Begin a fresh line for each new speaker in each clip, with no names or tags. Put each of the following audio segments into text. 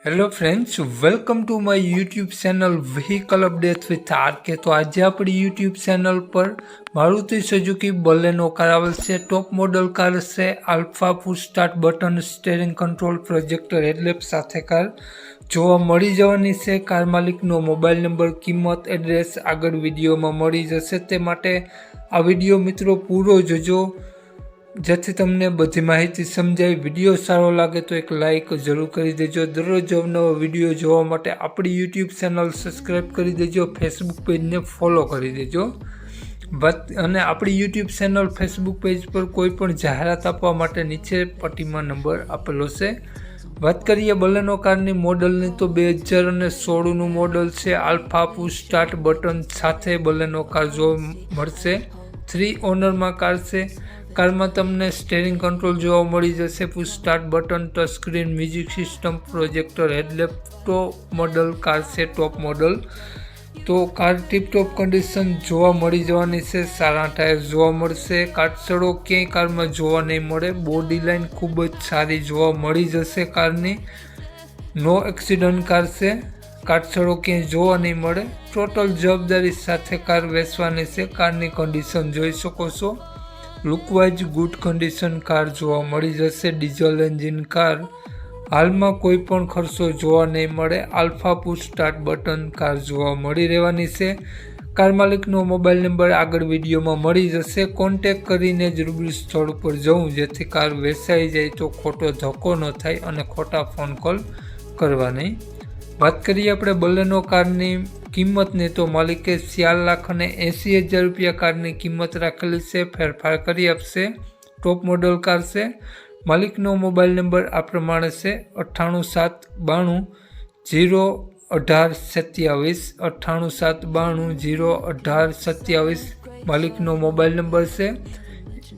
Hello friends, welcome to my YouTube channel vehicle update with RK. તો આજે આપણી YouTube channel પર Maruti Suzuki Baleno car આવેલ છે। ટોપ મોડલ કાર છે। Alpha push start button steering control projector headlamp સાથે car જોવા મળી જવાની છે। કાર માલિકનો મોબાઈલ નંબર, કિંમત, એડ્રેસ આગળ વિડીયોમાં મળી જશે। તે માટે આ વિડીયો મિત્રો પૂરો જોજો જેથી તમને બધી માહિતી સમજાય। વિડીયો સારો લાગે તો એક લાઇક જરૂર કરી દેજો। દરરોજ અવનવા વિડીયો જોવા માટે આપણી યુટ્યુબ ચેનલ સબસ્ક્રાઈબ કરી દેજો। ફેસબુક પેજને ફોલો કરી દેજો। અને આપણી યુટ્યુબ ચેનલ ફેસબુક પેજ પર કોઈ પણ જાહેરાત આપવા માટે નીચે પટ્ટીમાં નંબર આપેલો છે। વાત કરીએ બલેનો કારની મોડલની તો 2016નું મોડલ છે। આલ્ફા પુશ સ્ટાર્ટ બટન સાથે બલેનો કાર જોવા મળશે। 3 ઓનરમાં કાર છે। કારમાં તમને સ્ટીયરિંગ કંટ્રોલ જોવા મળી જશે। Push start button, touch screen, music system, projector, headlamp, top model car છે। ટોપ મોડલ તો કાર ટીપટોપ કન્ડિશન જોવા મળી જવાની છે। સારા ટાયર જોવા મળશે। કાટછડો ક્યાંય કારમાં જોવા નહીં મળે। બોડી લાઇન ખૂબ જ સારી જોવા મળી જશે કારની। નો એક્સિડન્ટ કાર છે। કાટછડો ક્યાંય જોવા નહીં મળે। ટોટલ જવાબદારી સાથે કાર વેચવાની છે। કારની કન્ડિશન જોઈ શકો છો। લુકવાઇઝ ગુડ કન્ડિશન કાર જોવા મળી જશે। ડીઝલ એન્જિન કાર, હાલમાં કોઈ પણ ખર્ચો જોવા નહીં મળે। Alpha push start button car જોવા મળી રહેવાની છે। કાર માલિકનો મોબાઈલ નંબર આગળ વિડીયોમાં મળી જશે। કોન્ટેક કરીને જ રૂબરૂ સ્થળ ઉપર જવું જેથી કાર વેચાઈ જાય તો ખોટો ધક્કો ન થાય અને ખોટા ફોન કોલ કરવા નહીં। વાત કરીએ આપણે બલેનો કારની કિંમતની તો માલિકે 4,80,000 રૂપિયા કારની કિંમત રાખેલી છે। ફેરફાર કરી આપશે। ટોપ મોડલ કાર છે। માલિકનો મોબાઈલ નંબર આ પ્રમાણે છે 9872 01827 9872 01827 માલિકનો મોબાઈલ નંબર છે।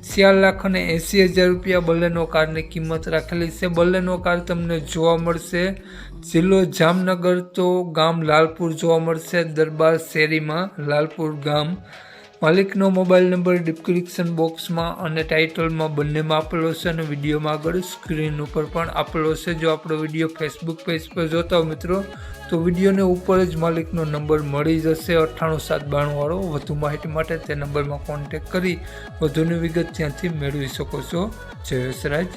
4,80,000 રૂપિયા બલેનો કારની કિંમત રાખેલી છે। બલેનો કાર તમને જોવા મળશે જિલ્લો જામનગર તો ગામ લાલપુર જોવા મળશે। દરબાર શેરીમાં લાલપુર ગામ। માલિકનો મોબાઈલ નંબર ડિસ્ક્રિપ્શન બોક્સમાં અને ટાઇટલમાં બંનેમાં આપેલો છે અને વિડીયોમાં આગળ સ્ક્રીન ઉપર પણ આપેલો છે। જો આપણો વિડીયો ફેસબુક પેજ પર જોતા હો મિત્રો તો વિડીયોને ઉપર જ માલિકનો નંબર મળી જશે 9872 વાળો। વધુ માહિતી માટે તે નંબરમાં કોન્ટેક કરી વધુની વિગત ત્યાંથી મેળવી શકો છો। જય વસરાજ।